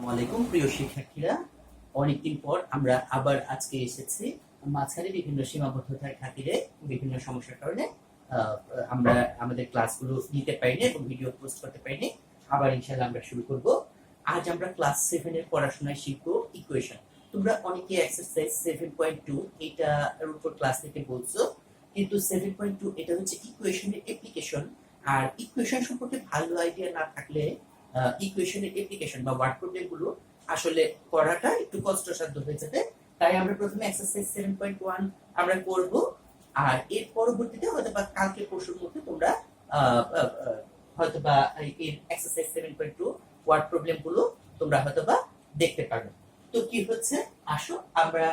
আসসালামু আলাইকুম প্রিয় শিক্ষার্থীরা, অনেকদিন পর আমরা আবার আজকে এসেছি। মাঝখানে বিভিন্ন সীমাবদ্ধতার খাতিরে বিভিন্ন সমস্যার কারণে আমরা আমাদের ক্লাসগুলো নিতে পারিনি এবং ভিডিও পোস্ট করতে পারিনি। আবার ইনশাআল্লাহ আমরা শুরু করব। আজ আমরা ক্লাস 7 এর পড়াশোনায় শিখব ইকুয়েশন। তোমরা অনেকে এক্সারসাইজ 7.2 এটার উপর ক্লাস নিতে বলছো, কিন্তু 7.2 এটা হচ্ছে ইকুয়েশনের অ্যাপ্লিকেশন। আর ইকুয়েশন সম্পর্কে ভালো আইডিয়া না থাকলে ইকুয়েশনের অ্যাপ্লিকেশন বা ওয়ার্ড প্রবলেম গুলো আসলে করাটা একটু কষ্টসাধ্য হয়ে যাবে। তাই আমরা প্রথমে এক্সারসাইজ 7.1 আমরা করব, আর এর পরবর্তীতে হয়তোবা কালকে পরশুর মধ্যে তোমরা হয়তোবা এর এক্সারসাইজ 7.2 ওয়ার্ড প্রবলেম গুলো তোমরা হয়তোবা দেখতে পারবে। তো কি হচ্ছে, আসো আমরা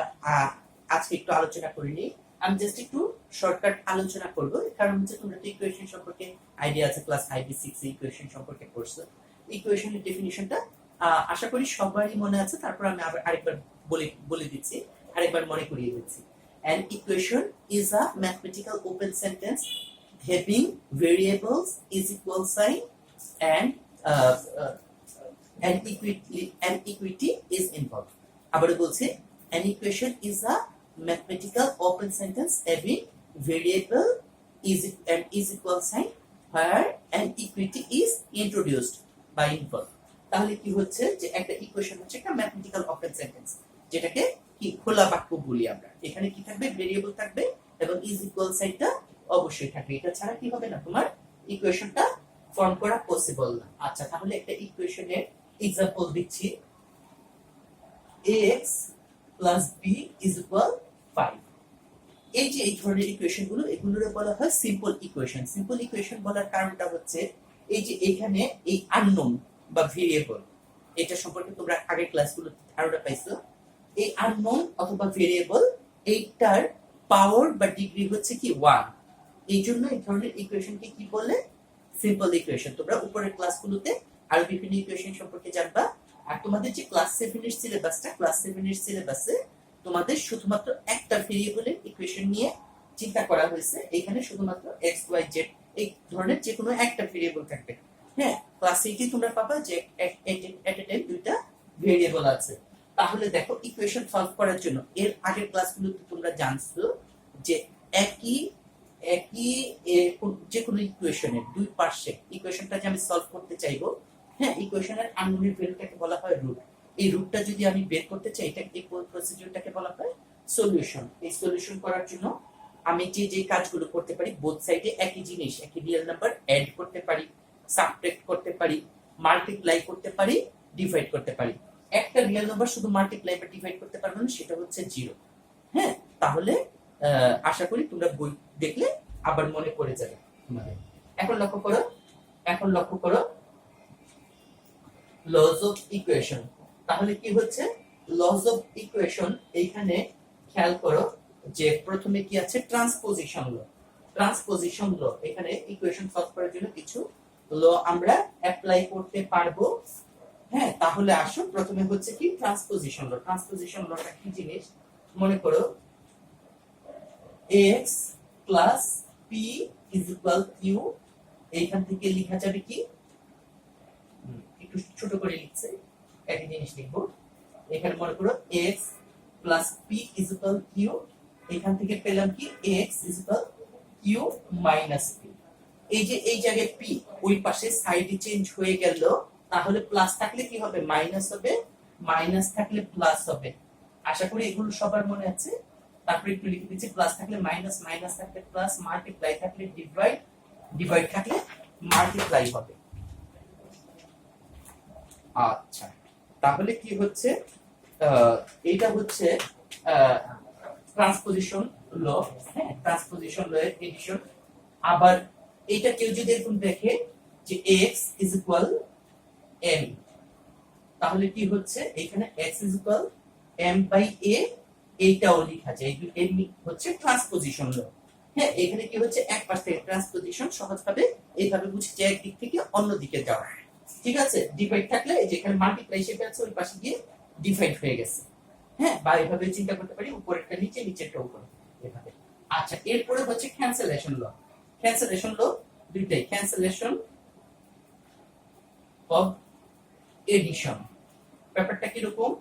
আজকে একটু আলোচনা করে নিই। আমি জাস্ট একটু শর্টকাট আলোচনা করব, কারণ হচ্ছে তোমরা তো ইকুয়েশন সম্পর্কে আইডিয়া আছে, ক্লাস 5 6 ইকুয়েশন সম্পর্কে পড়ছো। ইকুয়েশনের ডেফিনিশনটা আশা করি সবারই মনে আছে, তারপর আমি আরেকবার বলে দিচ্ছি, আরেকবার মনে করিয়ে দিচ্ছি। An equation is a mathematical open sentence having variables is equal sign and an equity is involved. আবারও বলছি, an equation is a mathematical open sentence having variable is equal sign where an equity is introduced by involved. তাহলে কি হচ্ছে যে একটা equation হচ্ছে একটা mathematical open sentence, যেটাকে কি খোলা বাক্য বলি আমরা। এখানে কি থাকবে, ভেরিয়েবল থাকবে এবং ইজ ইকুয়াল সাইনটা অবশ্যই থাকবে। এটা ছাড়া কি হবে না, তোমার ইকুয়েশনটা ফর্ম করা পসিবল না। আচ্ছা, তাহলে একটা ইকুয়েশনের एग्जांपल দিচ্ছি। ax b is equal 5। এই যে এই ধরনের ইকুয়েশন গুলো, এগুলোরে বলা হয় সিম্পল ইকুয়েশন। সিম্পল ইকুয়েশন বলার কারণটা হচ্ছে এই যে এখানে এই আননোন বা ভেরিয়েবল, এটা সম্পর্কে তোমরা আগের ক্লাসগুলো ধারণা পাইছো। এই আননোন অথবা ভেরিয়েবল, এইটার পাওয়ার বা ডিগ্রি হচ্ছে কি 1। এই জন্য এই ধরনের ইকুয়েশনকে কি বলে, সিম্পল ইকুয়েশন। তোমরা উপরের ক্লাসগুলোতে আরো বিভিন্ন ইকুয়েশন সম্পর্কে জানবা। আর তোমাদের যে ক্লাস 7 এর সিলেবাসটা, ক্লাস 7 এর সিলেবাসে তোমাদের শুধুমাত্র একটা ভেরিয়েবলের ইকুয়েশন নিয়ে চিন্তা করা হয়েছে। এখানে শুধুমাত্র x y z এই ধরনের যে কোনো একটা ভেরিয়েবল থাকবে। হ্যাঁ, ক্লাস 8 তোমরা পাবা যে এট এ টাইম দুইটা ভেরিয়েবল আছে। তাহলে দেখো, ইকুয়েশন সলভ করার জন্য এর আগের ক্লাসগুলোতে তোমরা জানছো যে একই যে কোনো ইকুয়েশনের দুই পার্শ্বে ইকুয়েশনটা যে আমি সলভ করতে চাইবো, হ্যাঁ, ইকুয়েশনের আননোনের ভ্যালুটাকে বলা হয় রুট। এই রুটটা যদি আমি বের করতে চাই, এটা এই প্রসিডিউরটাকে বলা হয় সলিউশন। এই সলিউশন করার জন্য আমি যে কাজগুলো করতে পারি, বোথ সাইডে একই জিনিস, একই রিয়েল নাম্বার অ্যাড করতে পারি, সাবট্রাক্ট করতে পারি, মাল্টিপ্লাই করতে পারি, ডিভাইড করতে পারি। একটা রিয়েল নাম্বার শুধু মাল্টিপ্লাই বা ডিভাইড করতে পারবে না, সেটা হচ্ছে 0। হ্যাঁ, তাহলে আশা করি তোমরা বই দেখলে আবার মনে পড়ে যাবে তোমাদের। এখন লক্ষ্য করো লজ অফ ইকুয়েশন। তাহলে কি হচ্ছে, লজ অফ ইকুয়েশন, এইখানে খেয়াল করো যে প্রথমে কি আছে, ট্রান্সপোজিশন ল। ট্রান্সপোজিশন ল, এখানে ইকুয়েশন সলভ করার জন্য কিছু ল আমরা অ্যাপ্লাই করতে পারবো। হ্যাঁ, তাহলে আসো প্রথমে হচ্ছে কি, ট্রান্সপোজিশন ল। ট্রান্সপোজিশন লটা কি জিনিস, মনে করো ax plus p is equal q। এইখান থেকে লেখা যাবে কি, একটু ছোট করে লিখছে, একই জিনিস লিখবো। এখানে মনে করো ax plus p is equal q। এখান থেকে পেলাম কি, ax is equal q minus p। এই যে এই জায়গায় p ওই পাশে সাইডে চেঞ্জ হয়ে গেল, তাহলে প্লাস থাকলে কি হবে, মাইনাস হবে, মাইনাস থাকলে প্লাস হবে। আশা করি এগুলো সবার মনে আছে। তারপরে একটু লিখে দিচ্ছি, প্লাস থাকলে মাইনাস, মাইনাস থাকলে প্লাস, মাল্টিপ্লাই থাকলে ডিভাইড, ডিভাইড থাকলে মাল্টিপ্লাই হবে। আচ্ছা, তাহলে কি হচ্ছে, এইটা হচ্ছে ট্রান্সপোজিশন ল। হ্যাঁ, ট্রান্সপোজিশন ল এর এডিশন। আবার এইটা কেউ যদি এরকম দেখে যে x ইজ ইকুয়াল m, তাহলে কি হচ্ছে, এখানে x is equal m by a, এইটাও লেখা যায়। এই হচ্ছে ট্রান্সপোজিশন ল। হ্যাঁ, এখানে কি হচ্ছে, এক পাশ থেকে ট্রান্সপোজিশন সহজভাবে এইভাবে বুঝি যে একদিক থেকে অন্য দিকে যাওয়া। ঠিক আছে, ডিভাইড থাকলে যেখানে মাল্টিপ্লাই হিসেবে আছে ওই পাশে গিয়ে ডিভাইড হয়ে গেছে। হ্যাঁ, বা এইভাবে চিন্তা করতে পারি, উপরেরটা নিচে, নিচেরটা উপরে, এভাবে। আচ্ছা, এরপরে হচ্ছে ক্যান্সেলেশন ল। ক্যান্সেলেশন ল দুইটাই, ক্যান্সেলেশন অফ এডিশন। ব্যাপারটা কিরকম,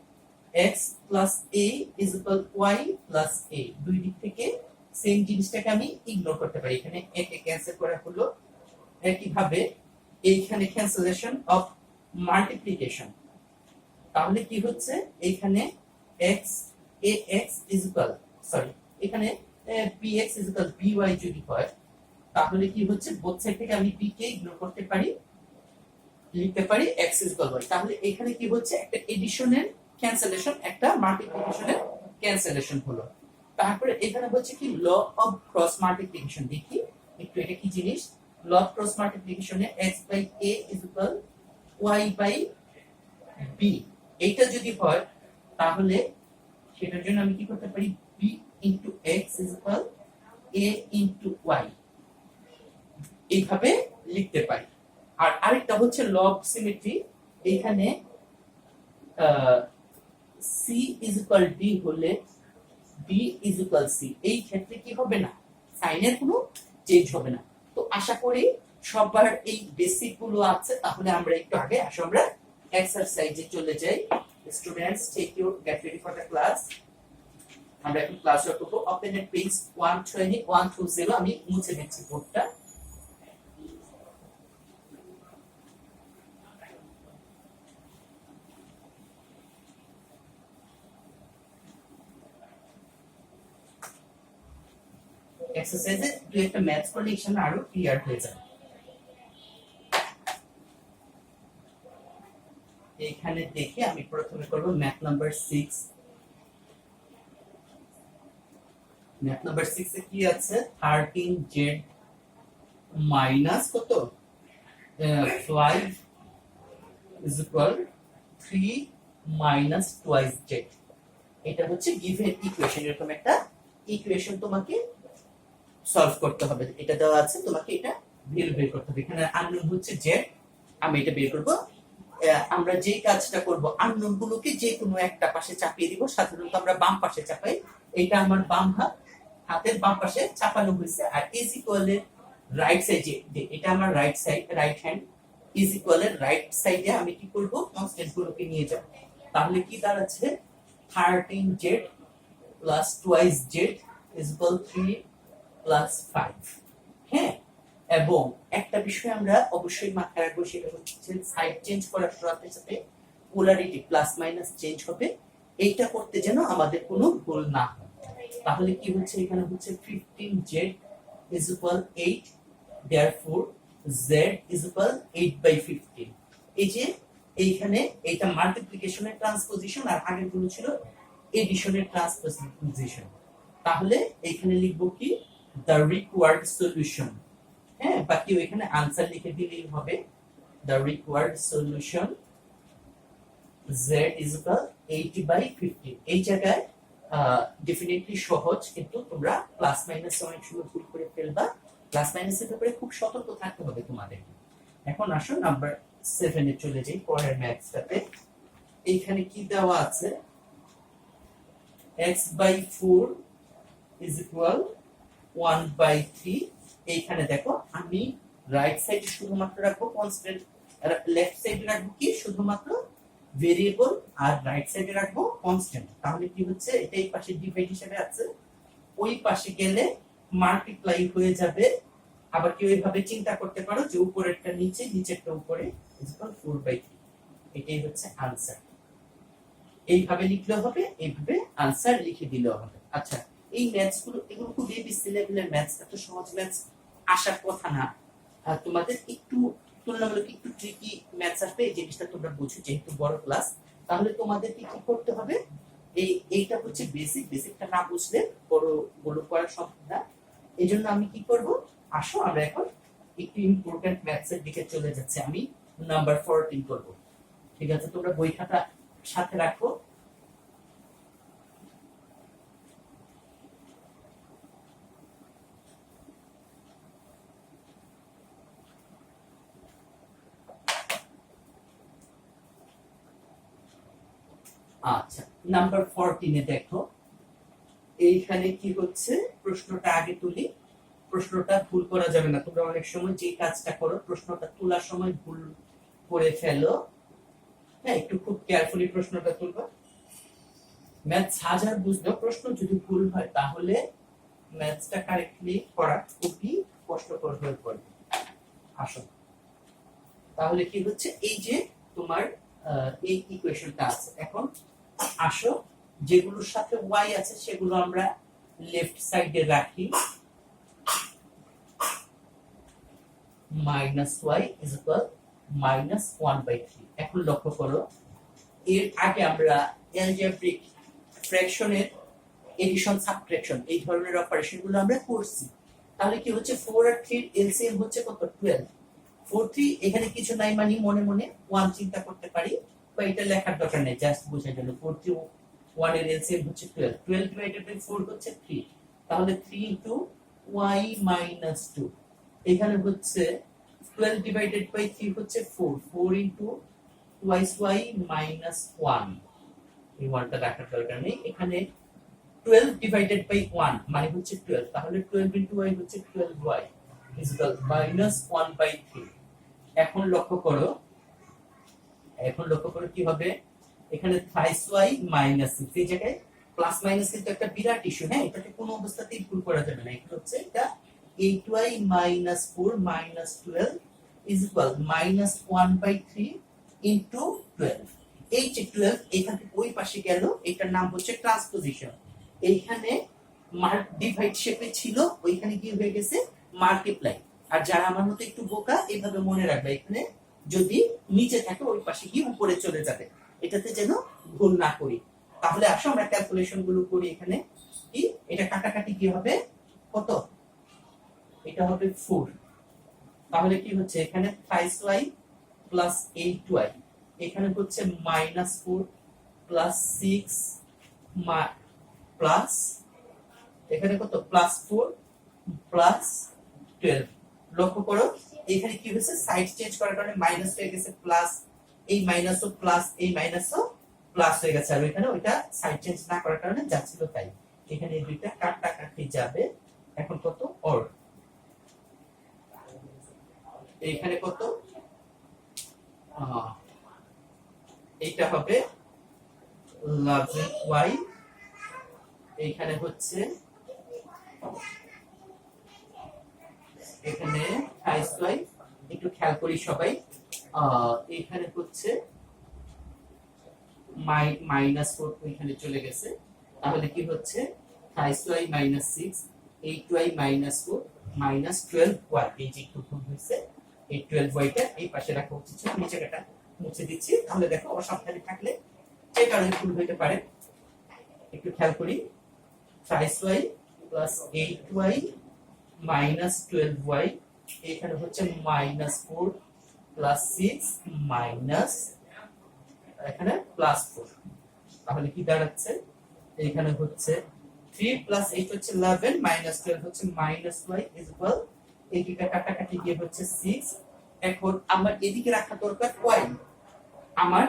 x plus a is equal y plus a, দুই দিক থেকে সেম জিনিসটাকে আমি ইগনোর করতে পারি, এখানে a কে ক্যান্সেল করা হলো। একইভাবে এইখানে ক্যান্সেলেশন অফ মাল্টিপ্লিকেশন, তাহলে কি হচ্ছে এইখানে x ax is equal, sorry এখানে bx ইজ ইকুয়াল by যদি হয় তাহলে কি হচ্ছে বোথ সাইড থেকে আমি b কে ইগনোর করতে পারি, লিখতে পারি x ইজ ইকুয়াল y। তাহলে এখানে কি হচ্ছে একটা এডিশনের ক্যান্সেলেশন, একটা মাল্টিপ্লিকেশনের ক্যান্সেলেশন হলো। তারপরে এখানে হচ্ছে কি ল অফ ক্রস মাল্টিপ্লিকেশন, দেখি একটু এটা কি জিনিস। ল অফ ক্রস মাল্টিপ্লিকেশনে x by a is equal y by b, এইটা যদি হয় তাহলে সেটার জন্য আমি কি করতে পারি, b into x is equal a into y, এইভাবে লিখতে পারি। আর আরেকটা হচ্ছে ল অফ সিমেট্রি, এখানে c ইজ ইকুয়াল d হলে d ইজ ইকুয়াল c, এই ক্ষেত্রে কি হবে না, সাইনের কোনো চেঞ্জ হবে না। তো আশা করি সবার এই বেসিক গুলো আছে। তাহলে আমরা একটু আগে আসো আমরা এক্সারসাইজে চলে যাই। Students take your get ready for the class. আমরা এখন ক্লাস করব। ওপেন এট পেজ 120 120, আমি মুছে দিচ্ছি বোর্ডটা। এক্সারসাইজে দুই একটা ম্যাথস করলে ইনশাআল্লাহ আরো ক্লিয়ার হয়ে যাবে। এখানে দেখে আমি প্রথমে করব ম্যাথ নাম্বার 6। ম্যাথ নাম্বার 6 এ কি আছে, 13z মাইনাস কত 5 is equal 3 minus twice z, এটা হচ্ছে গিভেন ইকুয়েশন। এরকম একটা ইকুয়েশন তোমাকে সলভ করতে হবে, এটা দেওয়া আছে, তোমাকে এটা বের করতে হবে। এখানে আননোন হচ্ছে z, আমি এটা বের করব। আমরা যে কাজটা করব, আননোন গুলোকে যে কোনো একটা পাশে চাপিয়ে দিব। সাধারণত আমরা বাম পাশে চাপাই, এটা আমার বাম হাতের বাম পাশে চাপানো হয়েছে। আর ইজ ইকুয়াল এর রাইট সাইডে, এটা আমার right side, right hand, is equal এর রাইট সাইডে আমি কি করব, কনস্ট্যান্ট গুলোকে নিয়ে যাব। তাহলে কি দাঁড়াচ্ছে 13z plus twice z is equal 3 plus 5। হ্যাঁ, এবং একটা বিষয় আমরা অবশ্যই মাথায় রাখবো, সেটা হচ্ছে সাইড চেঞ্জ করার সাথে সাথে পোলারিটি প্লাস মাইনাস চেঞ্জ হবে। এইটা করতে যেন আমাদের কোনো ভুল না হয়। তাহলে কি হচ্ছে, এখানে হচ্ছে 15z is equal 8, therefore z is equal 8 by 15। এই যে এইখানে এটা মাল্টিপ্লিকেশনের ট্রান্সপোজিশন, আর আগের গুলো ছিল এডিশনের ট্রান্সপোজিশন। তাহলে এখানে লিখবো কি the required solution। হ্যাঁ, বাকি এখানে आंसर লিখে দিলেই হবে। the required solution z is equal 80 by 15। এই জায়গায় ডেফিনেটলি সহজ, কিন্তু তোমরা প্লাস মাইনাস অনেক সময় ভুল করে ফেলবা। প্লাস মাইনাসের ব্যাপারে খুব সতর্ক থাকতে হবে তোমাদের। এখন আসো নাম্বার 7 এ চলে যাই, পরের ম্যাথসটাতে। এইখানে কি দেওয়া আছে, x by 4 is equal 1 by 3। এইখানে দেখো আমি রাইট সাইড শুধুমাত্র রাখবো কনস্ট্যান্ট, আর লেফট সাইডে রাখবো কি শুধুমাত্র ভেরিয়েবল, আর রাইট সাইডে রাখবো কনস্ট্যান্ট। তাহলে কি হচ্ছে, এটা এই পাশে ডিভাইড হিসেবে আছে, ওই পাশে গেলে মাল্টিপ্লাই হয়ে যাবে। আবার কেউ এইভাবে চিন্তা করতে পারো যে উপরেরটা নিচে, নিচেরটা উপরে, ইজ ইকুয়াল 4 বাই 3। এটাই হচ্ছে आंसर। এইভাবে লিখলে হবে, এইভাবে आंसर লিখে দিলেও হবে। আচ্ছা, এই ম্যাথস গুলো এগুলো খুব এবিসি লেভেলের ম্যাথস, এত সহজ ম্যাথস আসার কথা না। তোমাদের একটু তুলনামূলক একটু ট্রিকি ম্যাথস আসবে, এই জিনিসটা তোমরা বুঝো যেহেতু বড় ক্লাস। তাহলে তোমাদেরকে কি করতে হবে, এইটা হচ্ছে বেসিক, বেসিকটা না বুঝলে বড় বড় করা সম্ভব না। এইজন্য আমি কি করব, আসো আমরা এখন একটু ইম্পর্টেন্ট ম্যাথস এর দিকে চলে যাচ্ছি। আমি নাম্বার 14 করব। ঠিক আছে, তোমরা বই খাতা সাথে রাখো। আচ্ছা, নাম্বার 14 এ দেখো, এইখানে কি হচ্ছে, প্রশ্নটা আগে তুলি। প্রশ্নটা ভুল করা যাবে না। তোমরা অনেক সময় যে কাজটা করো, প্রশ্নটা তোলার সময় ভুল করে ফেলো। হ্যাঁ, একটু খুব কেয়ারফুলি প্রশ্নটা তুলবা। ম্যাথস হাজার বুঝলেও প্রশ্ন যদি ভুল হয় তাহলে ম্যাথসটা কারেক্টলি করা খুবই কষ্টকর হয়ে পড়বে। আসো, তাহলে কি হচ্ছে, এই যে তোমার এই ইকুয়েশনটা আছে, এখন আসো যেগুলোর সাথে y আছে সেগুলো আমরা লেফট সাইডে রাখি। -y is equal -1/3। এখন লক্ষ্য করো, এর আগে আমরা অ্যালজেব্রিক ফ্র্যাকশনের এডিশন সাবট্রাকশন এই ধরনের অপারেশনগুলো আমরা করছি। তাহলে কি হচ্ছে, 4 আর 3 এর এলসিএম হচ্ছে কত, 12। 4 3 এখানে কিছু নাই, মানে মনে মনে 1 চিন্তা করতে পারি, বা এটা লেখার দরকার নেই, জাস্ট বোঝার জন্য। 4 3 1 এর এলসিএম হচ্ছে 12, 12 ডিভাইডেড বাই 4 হচ্ছে 3, তাহলে 3 ইনটু y মাইনাস 2। এখানে হচ্ছে 12 ডিভাইডেড বাই 3 হচ্ছে 4, 4 ইনটু টুয়াইস y মাইনাস 1। এই 1টা রাখার দরকার নেই। এখানে 12 ডিভাইডেড বাই 1 মানে হচ্ছে 12, তাহলে 12 ইনটু y হচ্ছে 12y ইজ ইকুয়াল -1/3। এখন লক্ষ্য করো, কি হবে, এখানে থ্রাইস y মাইনাস 6, এই জায়গায় প্লাস মাইনাস কিন্তু একটা বিরাট ইস্যু। হ্যাঁ, এটাকে কোনো অবস্থাতেই ভুল করা যাবে না। এটা হচ্ছে এটা 8y minus 4 minus 12 is equal -1/3 into 12। এই যে 12 এখান থেকে ওই পাশে গেল, এটার নাম হচ্ছে ট্রান্সপোজিশন। এইখানে মার্ক ডিভাইড শেপে ছিল, ওইখানে কি হয়ে গেছে মাল্টিপ্লাই। আর যারা আমার মতো একটু বোকা, এইভাবে মনে রাখবে, এখানে যদি নিচে থাকে ওই পাশে গিয়ে উপরে চলে যাবে, এটাতে যেন ভুল না করি। তাহলে আসো আমরা ক্যালকুলেশন গুলো করি। এখানে কি, এটা কাটাকাটি কি হবে, কত, এটা হবে 4। তাহলে কি হচ্ছে, এখানে থ্রাইস y প্লাস 8y, এখানে হচ্ছে -4 প্লাস 6 প্লাস, এখানে কত, +4 প্লাস 12। লক্ষ্য করো এখানে কি হয়েছে, সাইড চেঞ্জ করার কারণে মাইনাস হয়ে গেছে প্লাস, এই মাইনাসও প্লাস, এই মাইনাসও প্লাস হয়ে গেছে। আর এখানে ওইটা সাইড চেঞ্জ না করার কারণে যাচ্ছিল তাই। এখানে এই দুইটা কাটাকাটি যাবে। এখন কত, অর এইখানে কত, এইটা হবে 11y, এইখানে হচ্ছে, এখানে y একটু খেয়াল করি সবাই, এখানে হচ্ছে -4 ওইখানে চলে গেছে। তাহলে কি হচ্ছে, y minus 6, 8y minus 4 minus 12y, এই যে একটু ভুল হয়েছে, এই 12yটা এই পাশে রাখা উচিত ছিল, নিচে কাটা মুছে দিচ্ছি। তাহলে দেখো অসাবধানে থাকলে যে কারণে ভুল হইতে পারে, একটু খেয়াল করি। y plus 8y minus 12y, এখানে হচ্ছে -4 প্লাস 6 মাইনাস, এখানে +4। তাহলে কি দাঁড়াচ্ছে, এখানে হচ্ছে 3 প্লাস 8 হচ্ছে 11 মাইনাস 12 হচ্ছে -y ইজ ইকুয়াল, এই দুইটা কাটাকাটি গিয়ে হচ্ছে 6। এখন আমার এদিকে রাখা দরকার y, আমার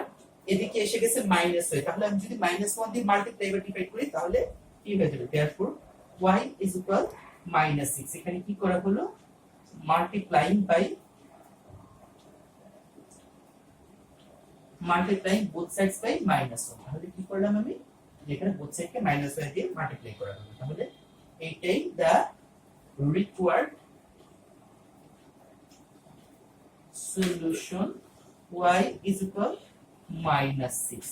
এদিকে এসে গেছে -y, তাহলে আমি যদি -1 দিয়ে মাল্টিপ্লাই বা ডিভাইড করি তাহলে কি হয়ে যাবে, देयरफॉर y ইজ ইকুয়াল -6। এখানে কি করা হলো, মাল্টিপ্লাইং both sides by -1। তাহলে কি করলাম আমি, যেখানে both side কে -1 দিয়ে মাল্টিপ্লাই করা হলো। তাহলে এইটাই the required solution, y is equal -6।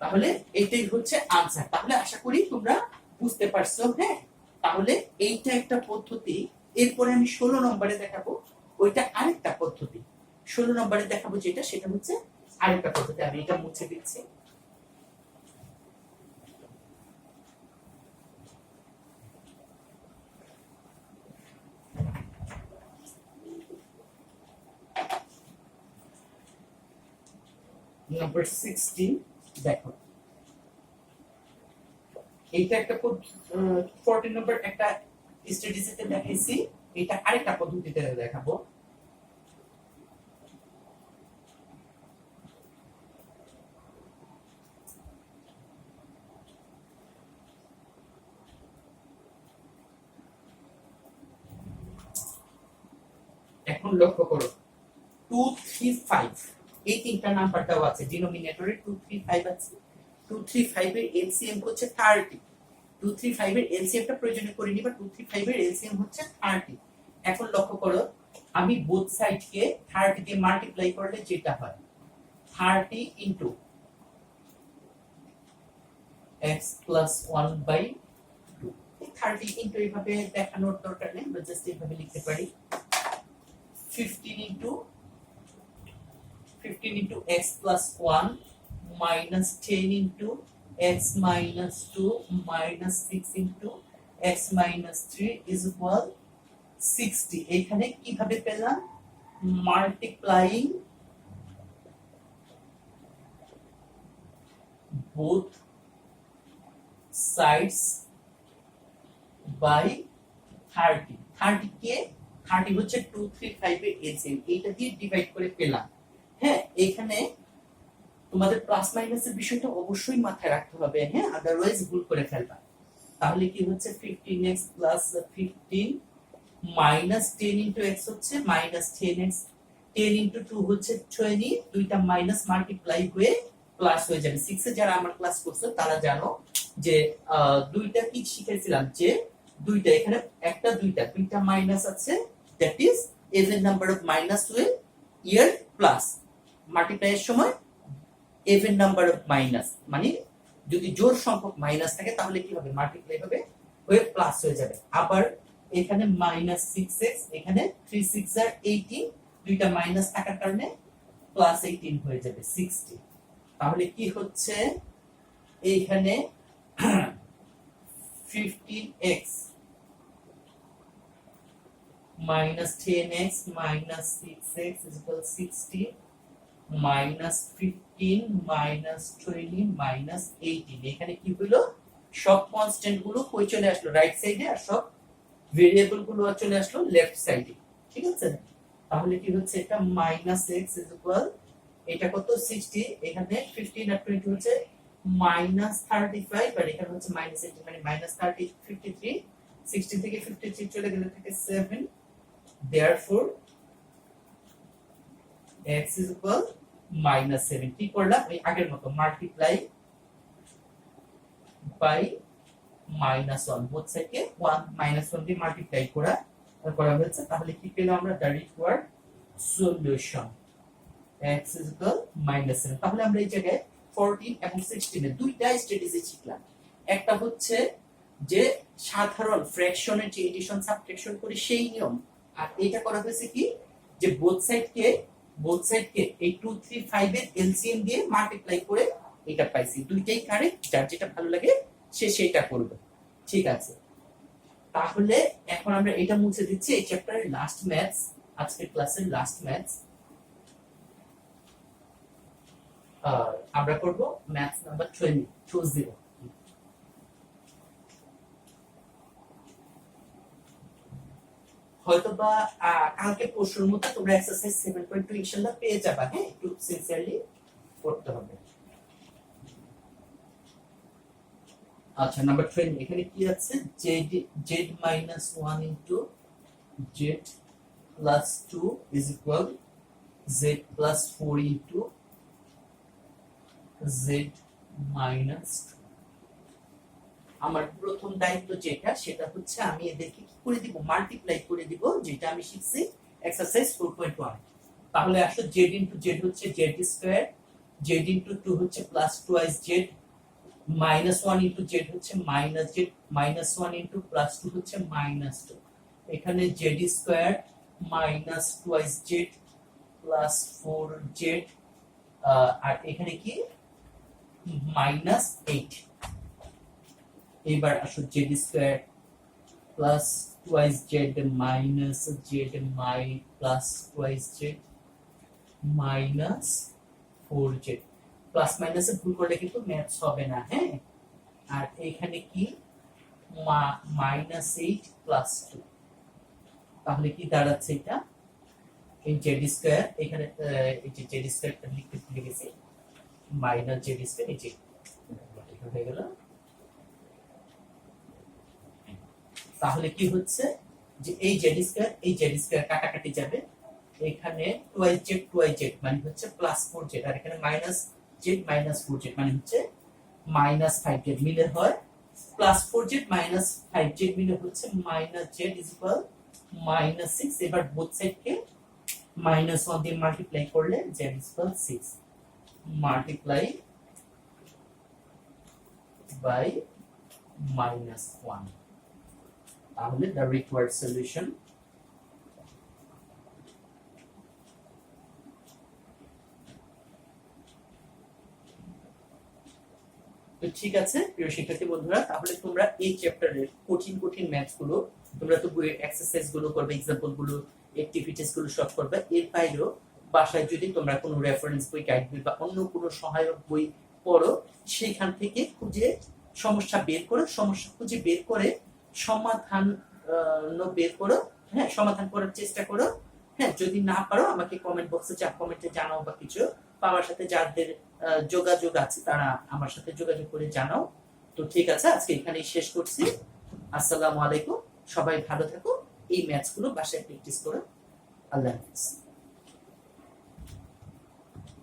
তাহলে এটাই হচ্ছে आंसर। তাহলে আশা করি তোমরা বুঝতে পারছো। হ্যাঁ, তাহলে এইটা একটা পদ্ধতি। এরপরে আমি 16 নম্বরে দেখাবো, ওইটা আরেকটা পদ্ধতি। 16 নম্বরে দেখাবো যেটা, সেটা হচ্ছে আরেকটা পদ্ধতি। আমি এটা মুছে দিচ্ছি। নাম্বার 16 দেখো, এইটা একটা 14 নম্বর একটা স্ট্যাটিস্টিক্সে দেখাইছি, এটা আরেকটা পদ্ধতিতে দেখাবো। এখন লক্ষ্য করো, 235, এই তিনটা নাম্বার দেওয়া আছে, ডিনোমিনেটরে 235 আছে। 235 এর এলসিএম হচ্ছে 30। 235 এর এলসিএমটা প্রয়োজনে করে নিবা। 235 এর এলসিএম হচ্ছে 30। এখন লক্ষ্য করো, আমি বোথ সাইডকে 30 দিয়ে মাল্টিপ্লাই করলে যেটা হয় 30 ইনটু x plus 1/2। 30 ইনটু এইভাবে দেখানোর দরকার নেই, আমরা জাস্ট এইভাবে লিখতে পারি 15 into x plus 1 minus 10 into x minus 2 minus 6 into x minus 3 is equal 60। এখানে কিভাবে পেলাম? Multiplying both sides by 30। 30 কে 30 হচ্ছে 235 এর এলসিএম, এইটা দিয়ে ডিভাইড করে পেলাম। হ্যাঁ, এখানে তোমাদের প্লাস মাইনাসের বিষয়টা অবশ্যই মাথায় রাখতে হবে, হ্যাঁ, আদারওয়াইজ ভুল করে ফেলবা। তাহলে কি হচ্ছে 15x plus 15 minus 10 into x হচ্ছে মাইনাস 10x, 10 ইনটু 2 হচ্ছে 20, দুইটা মাইনাস মাল্টিপ্লাই হয়ে প্লাস হয়ে যাবে। 6 এ যারা আমার ক্লাস করছে তারা জানো যে দুইটা কি শিখেছিলাম, যে দুইটা এখানে একটা দুইটা মাইনাস আছে, that is even number of minus will year plus, multiply এর সময় even নাম্বার অফ মাইনাস, মানে যদি জোড় সংখ্যক মাইনাস থাকে তাহলে কি হবে, মাল্টিপ্লাই হবে হয়ে প্লাস হয়ে যাবে। আবার এখানে মাইনাস 6x, এখানে 3 6 আর 18, দুইটা মাইনাস থাকার কারণে প্লাস 18 হয়ে যাবে 60। তাহলে কি হচ্ছে এইখানে 15x minus 10x minus 6x is equal 60 minus 15 minus 20 minus 18। এখানে কি হলো, সব কনস্ট্যান্ট গুলো কই চলে আসলো, রাইট সাইডে, আর সব ভেরিয়েবল গুলো চলে আসলো লেফট সাইডে। ঠিক আছে, তাহলে কি হচ্ছে এটা মাইনাস x is equal, এটা কত 60, এখানে 15 আর 20 হচ্ছে মাইনাস 35, আর এখানে হচ্ছে মাইনাস 18, মানে মাইনাস 30 53, 60 থেকে 53 চলে গেলে থাকে 7, therefore x is equal minus 7। কি করলাম, ওই আগের মতো মাল্টিপ্লাই বাই মাইনাস 1, বোথ সাইডকে 1 মাইনাস 1 দিয়ে মাল্টিপ্লাই করা হয়েছে। তাহলে কি পেলাম আমরা, the required solution x is equal minus 7। তাহলে আমরা এই জায়গায় 14 এবং 16 এর দুইটা স্ট্র্যাটেজি শিখলাম। একটা হচ্ছে যে সাধারণ ফ্র্যাকশনের যে এডিশন সাবট্রাকশন করি সেই নিয়ম, আর এটা করা হয়েছে কি, যে বোথ সাইডকে এই 235 এর এলসিএম দিয়ে মাল্টিপ্লাই করে এটা পাইছি। দুইটাই কারেক্ট, যার যেটা ভালো লাগে সে সেটা করবে। ঠিক আছে, তাহলে এখন আমরা এটা মুছে দিচ্ছি, এই চ্যাপ্টারের লাস্ট ম্যাথস, আজকের ক্লাসের লাস্ট ম্যাথস আমরা করব ম্যাথস নাম্বার 20। হয়তোবা কালকে পরশুর মধ্যে তোমরা এক্সারসাইজ 7.2 ইনশাআল্লাহ পেয়ে যাবা। হ্যাঁ, একটু সিনসিয়ারলি করতে হবে। আচ্ছা, নাম্বার 20 এখানে কি আছে, z minus 1 into z plus 2 is equal z plus 4 into z minus 2। আমার প্রথম দায়িত্ব যেটা, সেটা হচ্ছে আমি এদেরকে কি করে দিব, মাল্টিপ্লাই করে দিব, যেটা আমি শিখছি এক্সারসাইজ 4.1। তাহলে আসলে z into z হচ্ছে z স্কয়ার, z into 2 হচ্ছে plus 2 z, minus 1 into z হচ্ছে minus z, minus 1 into plus 2 হচ্ছে মাইনাস 2। এখানে z square minus 2z plus 4z, আর এখানে কি মাইনাস 8। এবার আসো z square plus 2z minus z plus 2z minus 4z। Plus মাইনাসে ভুল করলে কিন্তু ম্যাথস হবে না। হ্যাঁ, আর এখানে কি মাইনাস 8 প্লাস 2। তাহলে কি দাঁড়াচ্ছে, এটা এই জেড স্কয়ার, এখানে এই যে জেড স্কয়ারটা লিখতে ভুলে গেছি, মাইনাস জেড স্কয়ার, এই যে হয়ে গেল। তাহলে কি হচ্ছে যে এই জেড স্কয়ার কাটাকাটি যাবে, এখানে টুয়াইজ জেড মানে হচ্ছে প্লাস 4z, আর এখানে মাইনাস জেড মাইনাস 4z মানে হচ্ছে মাইনাস 5z, মিলে হয় প্লাস 4z মাইনাস 5z মিলে হচ্ছে minus Z is equal minus 6। এবার বোথ সাইডকে মাইনাস 1 দিয়ে মাল্টিপ্লাই করলে z is equal 6 multiply by minus 1, তাহলে the required solution তো ঠিক আছে প্রিয় শিক্ষার্থী বন্ধুরা, তাহলে তোমরা এই চ্যাপ্টারের কঠিন কঠিন ম্যাথস গুলো তোমরা তো বইয়ের এক্সারসাইজ গুলো করবে, এক্সাম্পল গুলো, অ্যাক্টিভিটিস গুলো সলভ করবে। এর বাইরেও বাসায় যদি তোমরা কোনো রেফারেন্স বই, গাইড বই বা অন্য কোনো সহায়ক বই পড়ো, সেখান থেকে খুঁজে সমস্যা বের করো, সমস্যা খুঁজে বের করে সমাধান বের করো, হ্যাঁ সমাধান করার চেষ্টা করো। হ্যাঁ যদি না পারো আমাকে কমেন্ট বক্সে কমেন্টে জানাও, বা কিছু বা আমার সাথে যাদের যোগাযোগ আছে তারা আমার সাথে যোগাযোগ করে জানাও। তো ঠিক আছে, আজকে এখানেই শেষ করছি। আসসালামু আলাইকুম, সবাই ভালো থাকো, এই ম্যাথস গুলো বাসায় প্র্যাকটিস করো। আল্লাহ হাফেজ।